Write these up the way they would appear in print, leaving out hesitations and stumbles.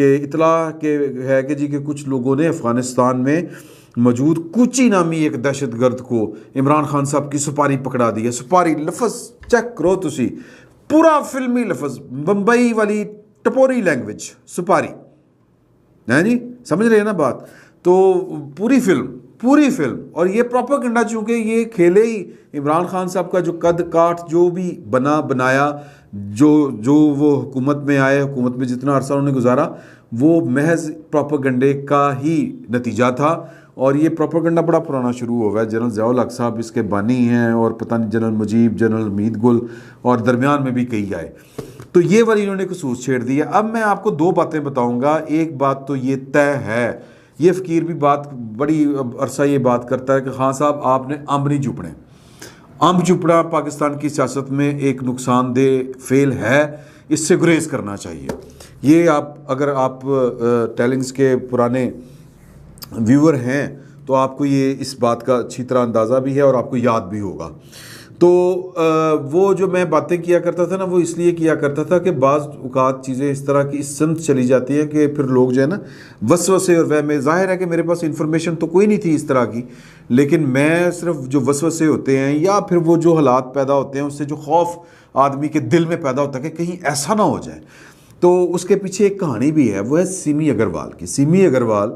کہ اطلاع کہ ہے کہ جی کہ کچھ لوگوں نے افغانستان میں موجود کوچی نامی ایک دہشت گرد کو عمران خان صاحب کی سپاری پکڑا دی ہے. سپاری لفظ چیک کرو تسی, پورا فلمی لفظ, بمبئی والی ٹپوری لینگویج, سپاری ہے جی, سمجھ رہے ہیں نا بات. تو پوری فلم اور یہ پروپیگنڈا, چونکہ یہ کھیلے ہی عمران خان صاحب کا جو قد کاٹ جو بھی بنایا, جو وہ حکومت میں آئے, حکومت میں جتنا عرصہ انہوں نے گزارا, وہ محض پروپیگنڈے کا ہی نتیجہ تھا. اور یہ پروپیگنڈا بڑا پرانا شروع ہوا ہے. جنرل ضیاء الحق صاحب اس کے بانی ہیں, اور پتہ نہیں جنرل مجیب, جنرل حمید گل, اور درمیان میں بھی کئی آئے. تو یہ والی انہوں نے خصوص چھیڑ دی ہے. اب میں آپ کو دو باتیں بتاؤں گا. ایک بات تو یہ طے ہے, یہ فقیر بھی بات بڑی عرصہ یہ بات کرتا ہے کہ خان صاحب آپ نے امب نہیں چپنے. امب چپڑا پاکستان کی سیاست میں ایک نقصان دہ فعل ہے, اس سے گریز کرنا چاہیے. یہ اگر آپ ٹیلنگز کے پرانے ویور ہیں تو آپ کو یہ اس بات کا اچھی طرح اندازہ بھی ہے اور آپ کو یاد بھی ہوگا. تو وہ جو میں باتیں کیا کرتا تھا نا, وہ اس لیے کیا کرتا تھا کہ بعض اوقات چیزیں اس طرح کی اس سمت چلی جاتی ہیں کہ پھر لوگ جو ہے نا وسوسے اور وہم, ظاہر ہے کہ میرے پاس انفارمیشن تو کوئی نہیں تھی اس طرح کی, لیکن میں صرف جو وسوسے ہوتے ہیں یا پھر وہ جو حالات پیدا ہوتے ہیں اس سے جو خوف آدمی کے دل میں پیدا ہوتا ہے کہ کہیں ایسا نہ ہو جائے, تو اس کے پیچھے ایک کہانی بھی ہے. وہ ہے سیمی اگروال کی. سیمی اگروال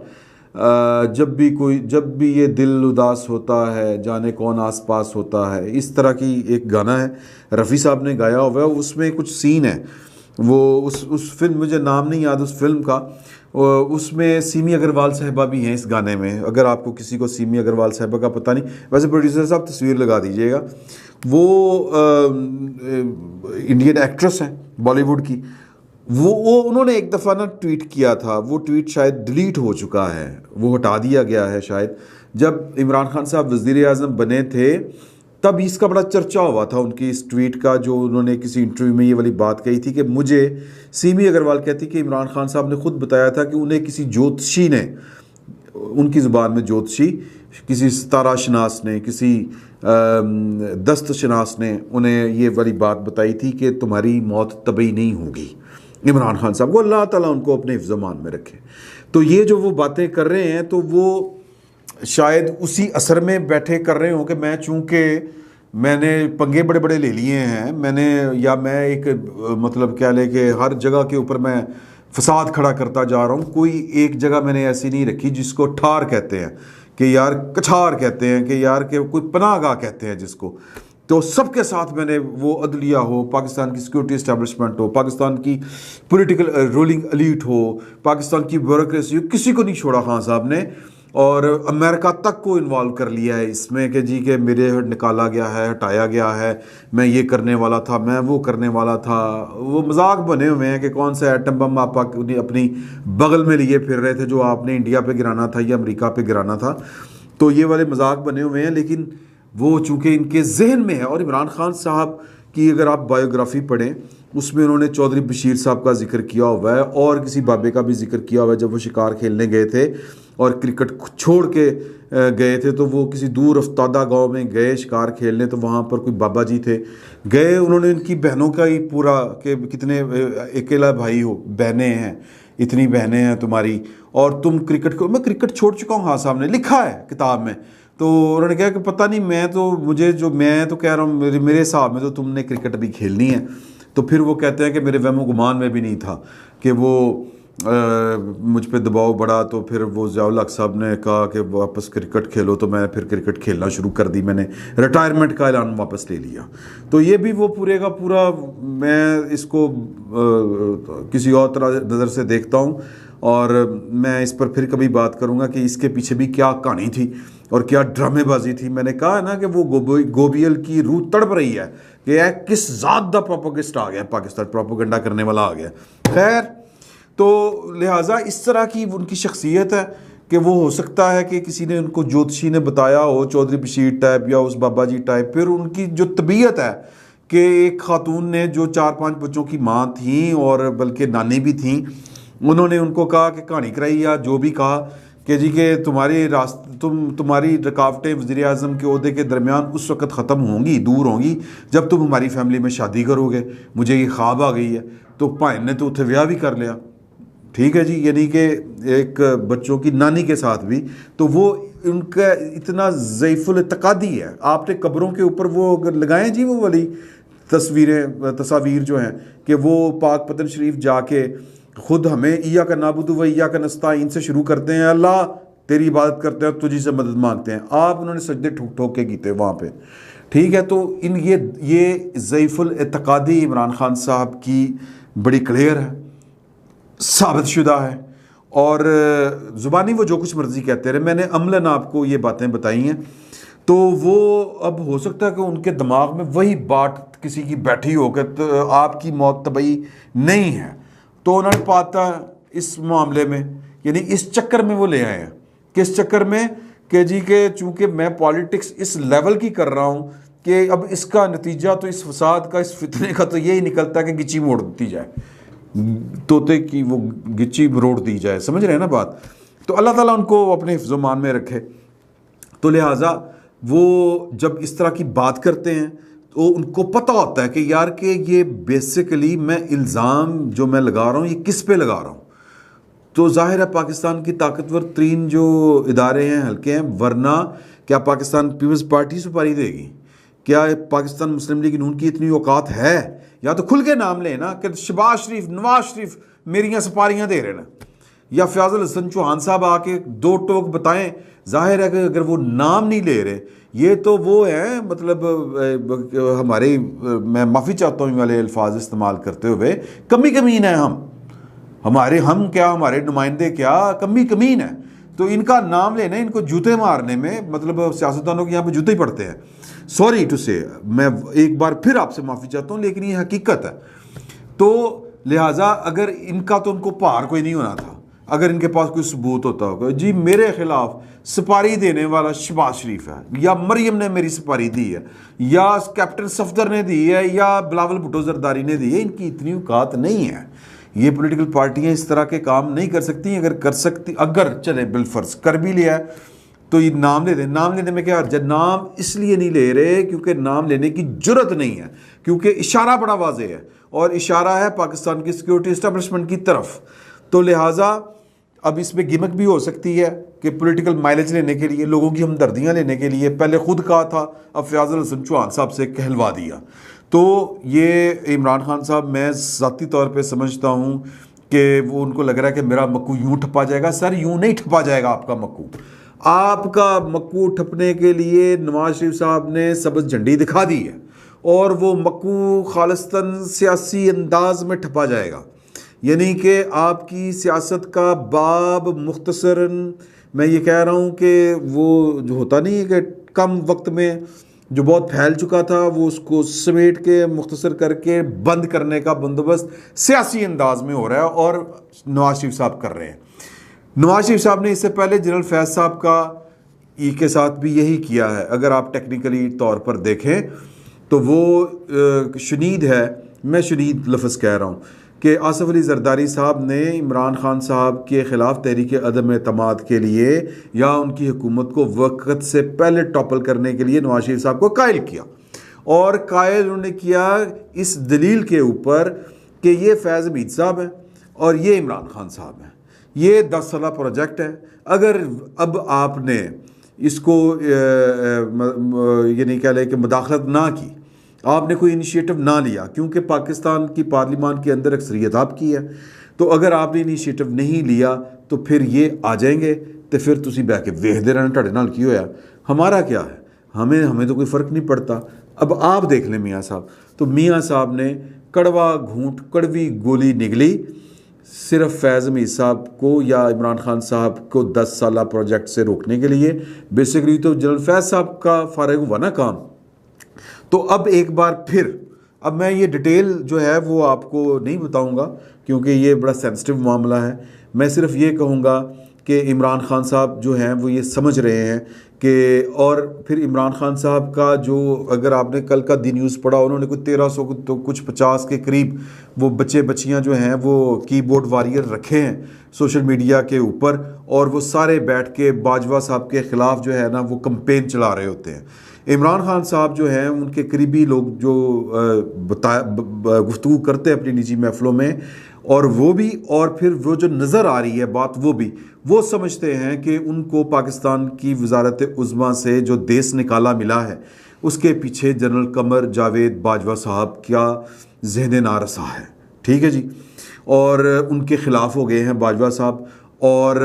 جب بھی یہ دل اداس ہوتا ہے جانے کون آس پاس ہوتا ہے, اس طرح کی ایک گانا ہے, رفیع صاحب نے گایا ہوا ہے. اس میں کچھ سین ہے, وہ اس فلم, مجھے نام نہیں یاد اس فلم کا, اس میں سیمی اگروال صاحبہ بھی ہیں اس گانے میں. اگر آپ کو کسی کو سیمی اگروال صاحبہ کا پتہ نہیں, ویسے پروڈیوسر صاحب تصویر لگا دیجئے گا. وہ انڈین ایکٹریس ہیں بالی ووڈ کی. وہ انہوں نے ایک دفعہ نا ٹویٹ کیا تھا, وہ ٹویٹ شاید ڈیلیٹ ہو چکا ہے, وہ ہٹا دیا گیا ہے شاید. جب عمران خان صاحب وزیر اعظم بنے تھے تب اس کا بڑا چرچا ہوا تھا ان کی اس ٹویٹ کا, جو انہوں نے کسی انٹرویو میں یہ والی بات کہی تھی کہ مجھے سیمی اگروال کہتی کہ عمران خان صاحب نے خود بتایا تھا کہ انہیں کسی جوتشی نے, ان کی زبان میں جوتشی, کسی ستارہ شناس نے, کسی دست شناس نے انہیں یہ والی بات بتائی تھی کہ تمہاری موت طبعی نہیں ہوگی. عمران خان صاحب کو اللہ تعالیٰ ان کو اپنے حفظ و امان میں رکھے. تو یہ جو وہ باتیں کر رہے ہیں تو وہ شاید اسی اثر میں بیٹھے کر رہے ہوں کہ میں چونکہ میں نے پنگے بڑے بڑے لے لیے ہیں, میں ایک مطلب کیا لے کہ ہر جگہ کے اوپر میں فساد کھڑا کرتا جا رہا ہوں. کوئی ایک جگہ میں نے ایسی نہیں رکھی جس کو ٹھار کہتے ہیں, کہ یار کچھار کہتے ہیں, کہ یار کہ کوئی پناہ گاہ کہتے ہیں جس کو. تو سب کے ساتھ میں نے, وہ عدلیہ ہو, پاکستان کی سیکورٹی اسٹیبلشمنٹ ہو, پاکستان کی پولیٹیکل رولنگ ایلیٹ ہو, پاکستان کی بیوروکریسی ہو, کسی کو نہیں چھوڑا خان صاحب نے. اور امریکہ تک کو انوالو کر لیا ہے اس میں کہ جی کہ میرے نکالا گیا ہے, ہٹایا گیا ہے, میں یہ کرنے والا تھا, میں وہ کرنے والا تھا. وہ مذاق بنے ہوئے ہیں کہ کون سا ایٹم بم آپ اپنی بغل میں لیے پھر رہے تھے جو آپ نے انڈیا پہ گرانا تھا یا امریکہ پہ گرانا تھا. تو یہ والے مذاق بنے ہوئے ہیں, لیکن وہ چونکہ ان کے ذہن میں ہے. اور عمران خان صاحب کی اگر آپ بایوگرافی پڑھیں اس میں انہوں نے چودھری بشیر صاحب کا ذکر کیا ہوا ہے, اور کسی بابے کا بھی ذکر کیا ہوا ہے. جب وہ شکار کھیلنے گئے تھے اور کرکٹ چھوڑ کے گئے تھے تو وہ کسی دور افتادہ گاؤں میں گئے شکار کھیلنے, تو وہاں پر کوئی بابا جی تھے گئے. انہوں نے ان کی بہنوں کا ہی پورا کہ کتنے اکیلا بھائی ہو, بہنیں ہیں, اتنی بہنیں ہیں تمہاری, اور تم کرکٹ کو, میں کرکٹ چھوڑ چکا ہوں, ہاں صاحب نے لکھا ہے کتاب میں. تو انہوں نے کہا کہ پتہ نہیں, میں تو کہہ رہا ہوں میرے حساب میں تو تم نے کرکٹ بھی کھیلنی ہے. تو پھر وہ کہتے ہیں کہ میرے وہم و گمان میں بھی نہیں تھا کہ وہ مجھ پہ دباؤ بڑھا. تو پھر وہ ضیاء الحق صاحب نے کہا کہ واپس کرکٹ کھیلو, تو میں پھر کرکٹ کھیلنا شروع کر دی, میں نے ریٹائرمنٹ کا اعلان واپس لے لیا. تو یہ بھی وہ پورے کا پورا, میں اس کو کسی اور طرح نظر سے دیکھتا ہوں, اور میں اس پر پھر کبھی بات کروں گا کہ اس کے پیچھے بھی کیا کہانی تھی اور کیا ڈرامے بازی تھی. میں نے کہا ہے نا کہ وہ گوبیل کی روح تڑپ رہی ہے کہ کس ذات دا پروپیگنڈسٹ آ گیا, پاکستان پروپیگنڈا کرنے والا آ گیا. خیر, تو لہٰذا اس طرح کی ان کی شخصیت ہے کہ وہ ہو سکتا ہے کہ کسی نے ان کو جوتشی نے بتایا ہو, چودھری بشیر ٹائپ یا اس بابا جی ٹائپ. پھر ان کی جو طبیعت ہے کہ ایک خاتون نے جو 4-5 بچوں کی ماں تھیں اور بلکہ نانی بھی تھیں, انہوں نے ان کو کہا کہ کہانی کرائی یا جو بھی کہا کہ جی کہ تمہاری رکاوٹیں وزیر اعظم کے عہدے کے درمیان اس وقت ختم ہوں گی, دور ہوں گی جب تم ہماری فیملی میں شادی کرو گے. مجھے یہ خواب آ گئی ہے. تو بھائن نے تو اتنے ویاہ بھی کر لیا. ٹھیک ہے جی، یعنی کہ ایک بچوں کی نانی کے ساتھ بھی، تو وہ ان کا اتنا ضعیف الاعتقادی ہے. آپ نے قبروں کے اوپر وہ اگر لگائیں جی وہ والی تصاویر جو ہیں کہ وہ پاک پتن شریف جا کے خود ہمیں ایاک نعبد و ایاک نستعین سے شروع کرتے ہیں، اللہ تیری عبادت کرتے ہیں اور تجھی سے مدد مانگتے ہیں. آپ انہوں نے سجدے ٹھوک ٹھوک کے کیتے وہاں پہ. ٹھیک ہے، تو یہ ضعیف الاعتقادی عمران خان صاحب کی بڑی کلیئر ہے، ثابت شدہ ہے، اور زبانی وہ جو کچھ مرضی کہتے رہے. میں نے عملاً آپ کو یہ باتیں بتائی ہیں، تو وہ اب ہو سکتا ہے کہ ان کے دماغ میں وہی بات کسی کی بیٹھی ہو کہ آپ کی موت طبعی نہیں ہے، تو انہوں نے پاتا اس معاملے میں، یعنی اس چکر میں وہ لے آئے ہیں. کس چکر میں؟ کہ جی کہ چونکہ میں پالیٹکس اس لیول کی کر رہا ہوں کہ اب اس کا نتیجہ تو اس فساد کا، اس فتنے کا تو یہی نکلتا ہے کہ گچی موڑ دی جائے، طوطے کی وہ گچی روڑ دی جائے. سمجھ رہے ہیں نا بات؟ تو اللہ تعالیٰ ان کو اپنے حفظ و مان میں رکھے. تو لہٰذا وہ جب اس طرح کی بات کرتے ہیں تو ان کو پتہ ہوتا ہے کہ یار کہ یہ بیسیکلی میں الزام جو میں لگا رہا ہوں یہ کس پہ لگا رہا ہوں. تو ظاہر ہے پاکستان کی طاقتور ترین جو ادارے ہیں، حلقے ہیں، ورنہ کیا پاکستان پیپلز پارٹی سپاری دے گی؟ کیا پاکستان مسلم لیگ نون کی اتنی اوقات ہے؟ یا تو کھل کے نام لیں نا کہ شہباز شریف، نواز شریف میریاں سپاریاں دے رہے نا، یا فیاض الحسن چوہان صاحب آ کے دو ٹوک بتائیں. ظاہر ہے کہ اگر وہ نام نہیں لے رہے، یہ تو وہ ہیں مطلب ہمارے، میں معافی چاہتا ہوں والے الفاظ استعمال کرتے ہوئے، کمی کمین ہیں ہم کیا ہمارے نمائندے کیا کمی کمین ہیں. تو ان کا نام لینا، ان کو جوتے مارنے میں مطلب سیاستدانوں کے یہاں پہ جوتے ہی پڑتے ہیں. سوری ٹو سے، میں ایک بار پھر آپ سے معافی چاہتا ہوں، لیکن یہ حقیقت ہے. تو لہٰذا اگر ان کا تو ان کو پار کوئی نہیں ہونا تھا اگر ان کے پاس کوئی ثبوت ہوتا ہوگا جی میرے خلاف سپاری دینے والا شہباز شریف ہے، یا مریم نے میری سپاری دی ہے، یا کیپٹن صفدر نے دی ہے، یا بلاول بھٹو زرداری نے دی ہے. ان کی اتنی اوقات نہیں ہے. یہ پولیٹیکل پارٹیاں اس طرح کے کام نہیں کر سکتی. اگر کر سکتی، اگر چلے بالفرض کر بھی لیا ہے تو یہ نام لے دیں. نام لینے میں کیا حرج ہے؟ نام اس لیے نہیں لے رہے کیونکہ نام لینے کی جرت نہیں ہے، کیونکہ اشارہ بڑا واضح ہے، اور اشارہ ہے پاکستان کی سیکورٹی اسٹیبلشمنٹ کی طرف. تو لہٰذا اب اس میں گمک بھی ہو سکتی ہے کہ پولیٹیکل مائلیج لینے کے لیے، لوگوں کی ہمدردیاں لینے کے لیے پہلے خود کہا تھا، اب فیاض الحسن چوہان صاحب سے کہلوا دیا. تو یہ عمران خان صاحب، میں ذاتی طور پہ سمجھتا ہوں کہ وہ ان کو لگ رہا ہے کہ میرا مکو یوں ٹھپا جائے گا. سر یوں نہیں ٹھپا جائے گا آپ کا مکو. آپ کا مکو ٹھپنے کے لیے نواز شریف صاحب نے سبز جھنڈی دکھا دی ہے، اور وہ مکو خالصتاً سیاسی انداز میں ٹھپا جائے گا. یعنی کہ آپ کی سیاست کا باب مختصراً، میں یہ کہہ رہا ہوں کہ وہ جو ہوتا نہیں ہے کہ کم وقت میں جو بہت پھیل چکا تھا وہ اس کو سمیٹ کے مختصر کر کے بند کرنے کا بندوبست سیاسی انداز میں ہو رہا ہے، اور نواز شریف صاحب کر رہے ہیں. نواز شریف صاحب نے اس سے پہلے جنرل فیض صاحب کا کے ساتھ بھی یہی کیا ہے. اگر آپ ٹیکنیکلی طور پر دیکھیں تو وہ شنید ہے، میں شنید لفظ کہہ رہا ہوں، کہ آصف علی زرداری صاحب نے عمران خان صاحب کے خلاف تحریک عدم اعتماد کے لیے یا ان کی حکومت کو وقت سے پہلے ٹاپل کرنے کے لیے نواز شریف صاحب کو قائل کیا، اور قائل انہوں نے کیا اس دلیل کے اوپر کہ یہ فیض حمید صاحب ہیں اور یہ عمران خان صاحب ہیں، یہ 10 سالہ پروجیکٹ ہے. اگر اب آپ نے اس کو یہ نہیں کہہ لیں کہ مداخلت نہ کی، آپ نے کوئی انیشیٹو نہ لیا، کیونکہ پاکستان کی پارلیمان کے اندر اکثریت آپ کی ہے، تو اگر آپ نے انیشیٹو نہیں لیا تو پھر یہ آ جائیں گے، تو پھر تسی بہ کے ویختے رہنا ٹھاڈے نال کی ہویا. ہمارا کیا ہے، ہمیں تو کوئی فرق نہیں پڑتا. اب آپ دیکھ لیں میاں صاحب، تو میاں صاحب نے کڑوا گھونٹ، کڑوی گولی نگلی صرف فیض حمید صاحب کو یا عمران خان صاحب کو 10 سالہ پروجیکٹ سے روکنے کے لیے. بیسیکلی تو جنرل فیض صاحب کا فارغ ہوا نا کام. تو اب ایک بار پھر، اب میں یہ ڈیٹیل جو ہے وہ آپ کو نہیں بتاؤں گا کیونکہ یہ بڑا سینسٹیو معاملہ ہے. میں صرف یہ کہوں گا کہ عمران خان صاحب جو ہیں وہ یہ سمجھ رہے ہیں کہ، اور پھر عمران خان صاحب کا جو، اگر آپ نے کل کا دی نیوز پڑھا، انہوں نے کوئی 1300 تو کچھ 50 کے قریب وہ بچے بچیاں جو ہیں وہ کی بورڈ وارئر رکھے ہیں سوشل میڈیا کے اوپر، اور وہ سارے بیٹھ کے باجوہ صاحب کے خلاف جو ہے نا وہ کمپین چلا رہے ہوتے ہیں. عمران خان صاحب جو ہیں ان کے قریبی لوگ جو گفتگو کرتے ہیں اپنی نجی محفلوں میں، اور وہ بھی، اور پھر وہ جو نظر آ رہی ہے بات وہ سمجھتے ہیں کہ ان کو پاکستان کی وزارت عظمیٰ سے جو دیس نکالا ملا ہے اس کے پیچھے جنرل قمر جاوید باجوہ صاحب کا ذہن نارسا ہے. ٹھیک ہے جی. اور ان کے خلاف ہو گئے ہیں باجوہ صاحب. اور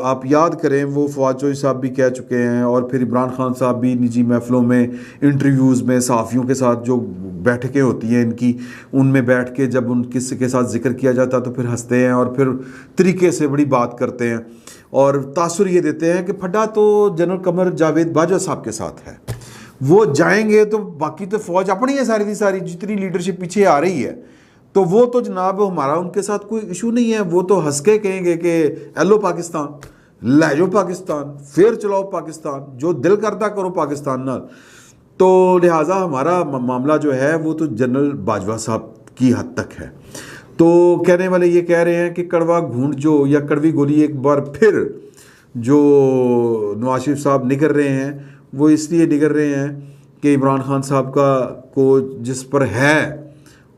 آپ یاد کریں وہ فواد چوہدری صاحب بھی کہہ چکے ہیں، اور پھر عمران خان صاحب بھی نجی محفلوں میں، انٹرویوز میں، صحافیوں کے ساتھ جو بیٹھکیں ہوتی ہیں ان کی، ان میں بیٹھ کے جب ان کس کے ساتھ ذکر کیا جاتا ہے تو پھر ہنستے ہیں اور پھر طریقے سے بڑی بات کرتے ہیں اور تاثر یہ دیتے ہیں کہ پھڈا تو جنرل قمر جاوید باجوہ صاحب کے ساتھ ہے، وہ جائیں گے تو باقی تو فوج اپنی ہے ساری کی ساری، جتنی لیڈرشپ پیچھے آ رہی ہے تو وہ تو جناب ہمارا ان کے ساتھ کوئی ایشو نہیں ہے. وہ تو ہنس کے کہیں گے کہ ایلو پاکستان، لے جاؤ پاکستان، پھر چلاؤ پاکستان، جو دل کرتا کرو پاکستان نال. تو لہٰذا ہمارا معاملہ جو ہے وہ تو جنرل باجوہ صاحب کی حد تک ہے. تو کہنے والے یہ کہہ رہے ہیں کہ کڑوا گھونٹ جو یا کڑوی گولی ایک بار پھر جو نواز شریف صاحب نگر رہے ہیں وہ اس لیے نگر رہے ہیں کہ عمران خان صاحب کو جس پر ہے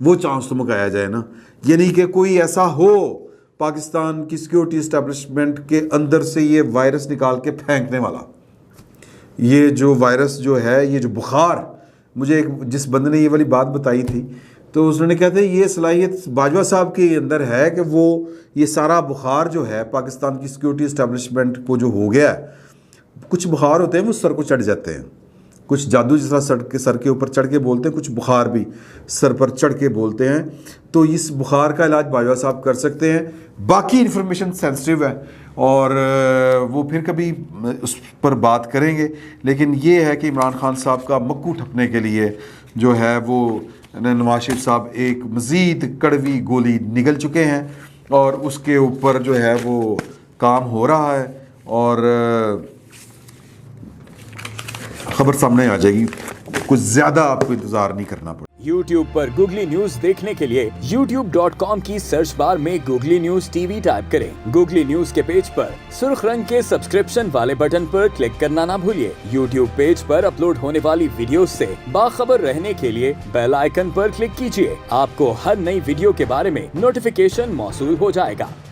وہ چانس تو مکایا جائے نا. یعنی کہ کوئی ایسا ہو پاکستان کی سیکیورٹی اسٹیبلشمنٹ کے اندر سے یہ وائرس نکال کے پھینکنے والا. یہ جو وائرس جو ہے، یہ جو بخار، مجھے جس بندے نے یہ والی بات بتائی تھی تو اس نے کہا تھا یہ صلاحیت باجوہ صاحب کے اندر ہے کہ وہ یہ سارا بخار جو ہے پاکستان کی سیکیورٹی اسٹیبلشمنٹ کو جو ہو گیا ہے، کچھ بخار ہوتے ہیں وہ سر کو چڑھ جاتے ہیں، کچھ جادو جس طرح سر کے اوپر چڑھ کے بولتے ہیں، کچھ بخار بھی سر پر چڑھ کے بولتے ہیں. تو اس بخار کا علاج باجوہ صاحب کر سکتے ہیں. باقی انفارمیشن سینسٹیو ہے اور وہ پھر کبھی اس پر بات کریں گے، لیکن یہ ہے کہ عمران خان صاحب کا مکو ٹھپنے کے لیے جو ہے وہ نواز شریف صاحب ایک مزید کڑوی گولی نگل چکے ہیں اور اس کے اوپر جو ہے وہ کام ہو رہا ہے اور خبر سامنے آ جائے گی. کچھ زیادہ آپ کو انتظار نہیں کرنا پڑے. YouTube پر گوگلی نیوز دیکھنے کے لیے youtube.com کی سرچ بار میں googly news T V type کریں. گوگلی نیوز کے پیج پر سرخ رنگ کے سبسکرپشن والے بٹن پر کلک کرنا نہ بھولیے. YouTube پیج پر اپلوڈ ہونے والی ویڈیوز سے باخبر رہنے کے لیے بیل آئیکن پر کلک کیجیے. آپ کو ہر نئی ویڈیو کے بارے میں نوٹیفیکیشن موصول ہو جائے گا.